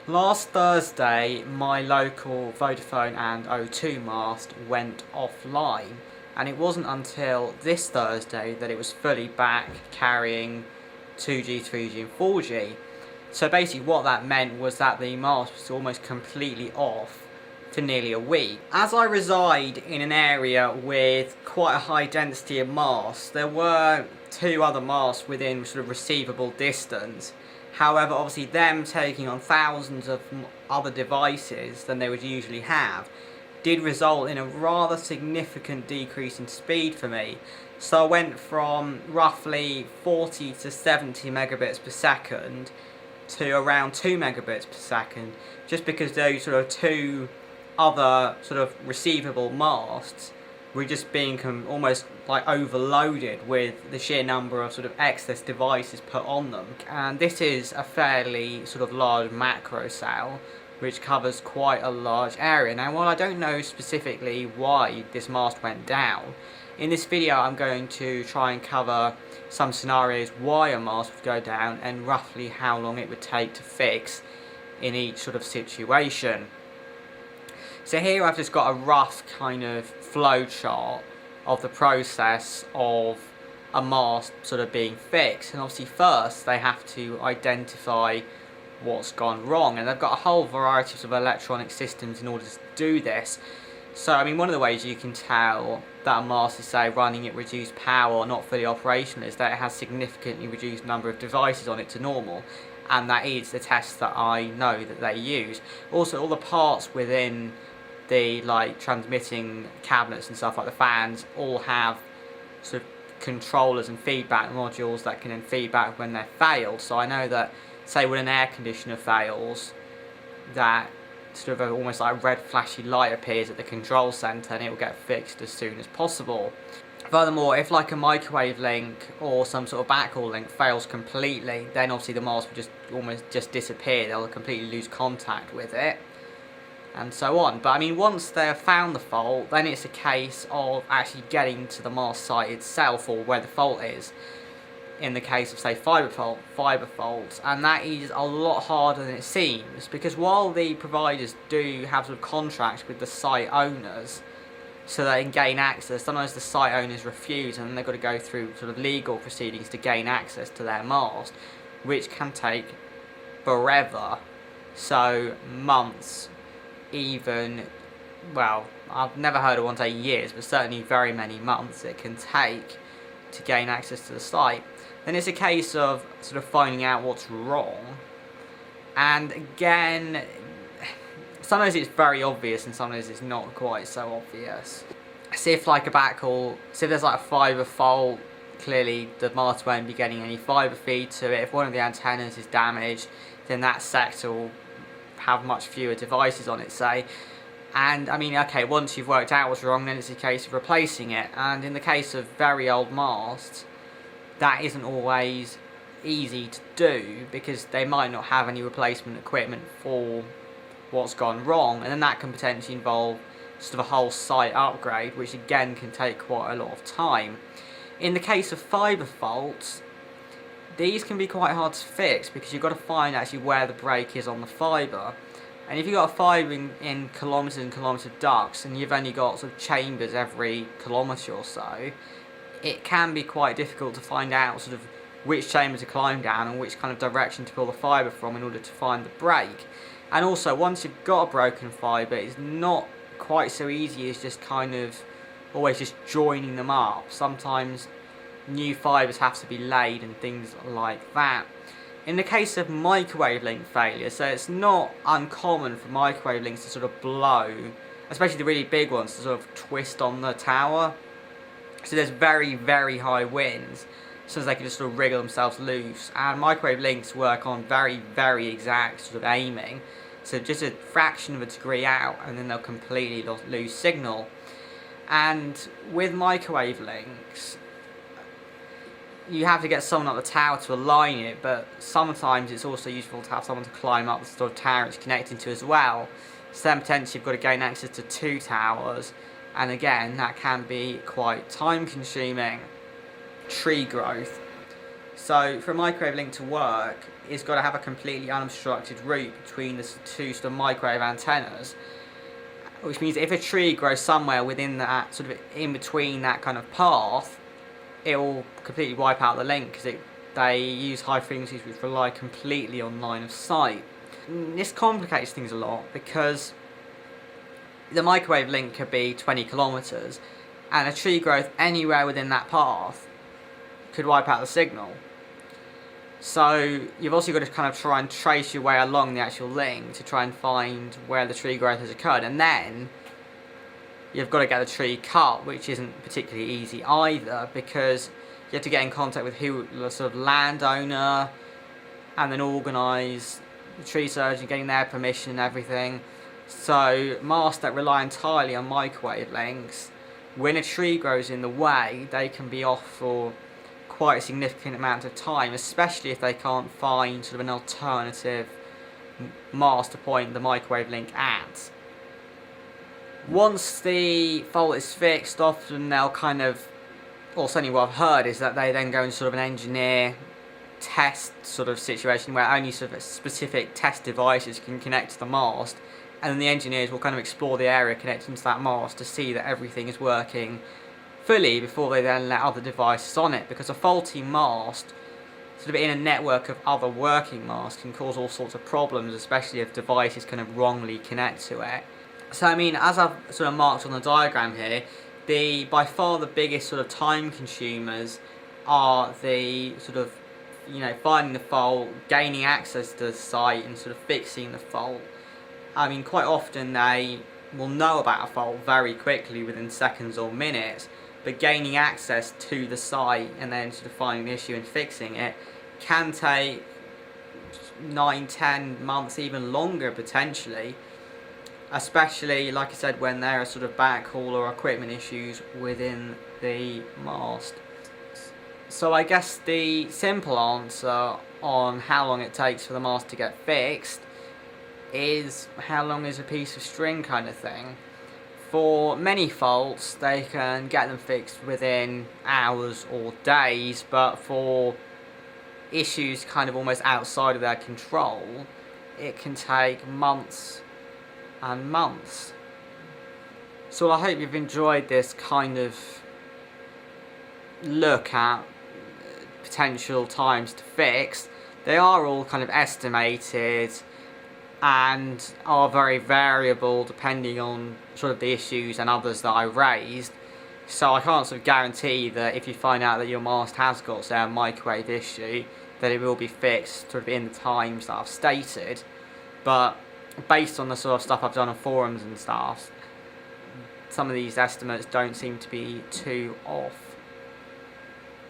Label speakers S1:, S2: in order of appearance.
S1: Last Thursday, my local Vodafone and O2 mast went offline, and it wasn't until this Thursday that it was fully back carrying 2G, 3G and 4G. So basically what that meant was that the mast was almost completely off for nearly a week. As I reside in an area with quite a high density of masts, there were two other masts within sort of receivable distance. However, obviously them taking on thousands of other devices than they would usually have did result in a rather significant decrease in speed for me. So I went from roughly 40 to 70 megabits per second to around 2 megabits per second, just because those sort of two other sort of receivable masts were just being almost like overloaded with the sheer number of sort of excess devices put on them. And this is a fairly sort of large macro cell which covers quite a large area. Now, while I don't know specifically why this mast went down, in this video I'm going to try and cover some scenarios why a mast would go down and roughly how long it would take to fix in each sort of situation. So here I've just got a rough kind of flow chart of the process of a mast sort of being fixed, and obviously first they have to identify what's gone wrong, and they've got a whole variety of electronic systems in order to do this. So I mean, one of the ways you can tell that a mast is, say, running at reduced power or not fully operational is that it has significantly reduced number of devices on it to normal, and that is the test that I know that they use. Also, all the parts within the transmitting cabinets and stuff, like the fans, all have sort of controllers and feedback modules that can then feedback when they're failed. So I know that, say, when an air conditioner fails, that sort of almost like a red flashy light appears at the control center and it will get fixed as soon as possible. Furthermore, if like a microwave link or some sort of backhaul link fails completely, then obviously the mast will just almost disappear. They'll completely lose contact with it, and so on. But I mean, once they've found the fault, then it's a case of actually getting to the mast site itself, or where the fault is, in the case of, say, fibre faults, and that is a lot harder than it seems, because while the providers do have sort of contracts with the site owners so they can gain access, sometimes the site owners refuse, and then they've got to go through sort of legal proceedings to gain access to their mast, which can take forever. So months, even, well, I've never heard of one take years, but certainly very many months it can take to gain access to the site. Then it's a case of sort of finding out what's wrong, and again, sometimes it's very obvious and sometimes it's not quite so obvious. See, if like a backhaul, so if there's like a fibre fault, clearly the mast won't be getting any fibre feed to it. If one of the antennas is damaged, then that sector will have much fewer devices on it, say. And I mean, okay, once you've worked out what's wrong, then it's a case of replacing it. And in the case of very old masts, that isn't always easy to do, because they might not have any replacement equipment for what's gone wrong, and then that can potentially involve sort of a whole site upgrade, which again can take quite a lot of time. In the case of fibre faults, these can be quite hard to fix, because you've got to find actually where the break is on the fibre. And if you've got a fibre in kilometres and kilometres of ducts, and you've only got sort of chambers every kilometre or so, it can be quite difficult to find out sort of which chamber to climb down and which kind of direction to pull the fibre from in order to find the break. And also, once you've got a broken fibre, it's not quite so easy as just kind of always just joining them up. Sometimes new fibres have to be laid and things like that. In the case of microwave link failure, so it's not uncommon for microwave links to sort of blow, especially the really big ones, to sort of twist on the tower. So there's very, very high winds, so they can just sort of wriggle themselves loose. And microwave links work on very, very exact sort of aiming. So just a fraction of a degree out, and then they'll completely lose signal. And with microwave links, you have to get someone up the tower to align it, but sometimes it's also useful to have someone to climb up the sort of tower it's connecting to as well. So then potentially you've got to gain access to two towers, and again, that can be quite time consuming. Tree growth. So for a microwave link to work, is got to have a completely unobstructed route between the two sort of microwave antennas, which means if a tree grows somewhere within that sort of in between that kind of path, it will completely wipe out the link because they use high frequencies which rely completely on line of sight. This complicates things a lot because the microwave link could be 20 kilometers, and a tree growth anywhere within that path could wipe out the signal. So you've also got to kind of try and trace your way along the actual link to try and find where the tree growth has occurred, and then you've got to get the tree cut, which isn't particularly easy either, because you have to get in contact with the sort of landowner and then organise the tree surgeon getting their permission and everything. So masts that rely entirely on microwave links, when a tree grows in the way, they can be off for quite a significant amount of time, especially if they can't find sort of an alternative mast to point the microwave link at. Once the fault is fixed, often they'll kind of, or certainly what I've heard is that they then go into sort of an engineer test sort of situation where only sort of specific test devices can connect to the mast, and then the engineers will kind of explore the area connecting to that mast to see that everything is working fully before they then let other devices on it, because a faulty mast sort of in a network of other working masts can cause all sorts of problems, especially if devices kind of wrongly connect to it. So I mean, as I've sort of marked on the diagram here, by far the biggest sort of time consumers are the sort of, finding the fault, gaining access to the site and sort of fixing the fault. I mean, quite often they will know about a fault very quickly within seconds or minutes, but gaining access to the site and then sort of finding the issue and fixing it can take 9-10 months, even longer potentially, especially, like I said, when there are sort of backhaul or equipment issues within the mast. So I guess the simple answer on how long it takes for the mast to get fixed is how long is a piece of string kind of thing. For many faults, they can get them fixed within hours or days, but for issues kind of almost outside of their control, it can take months and months. So I hope you've enjoyed this kind of look at potential times to fix. They are all kind of estimated and are very variable depending on sort of the issues and others that I raised. So I can't sort of guarantee that if you find out that your mast has got, say, a microwave issue, that it will be fixed sort of in the times that I've stated. But based on the sort of stuff I've done on forums and stuff, some of these estimates don't seem to be too off.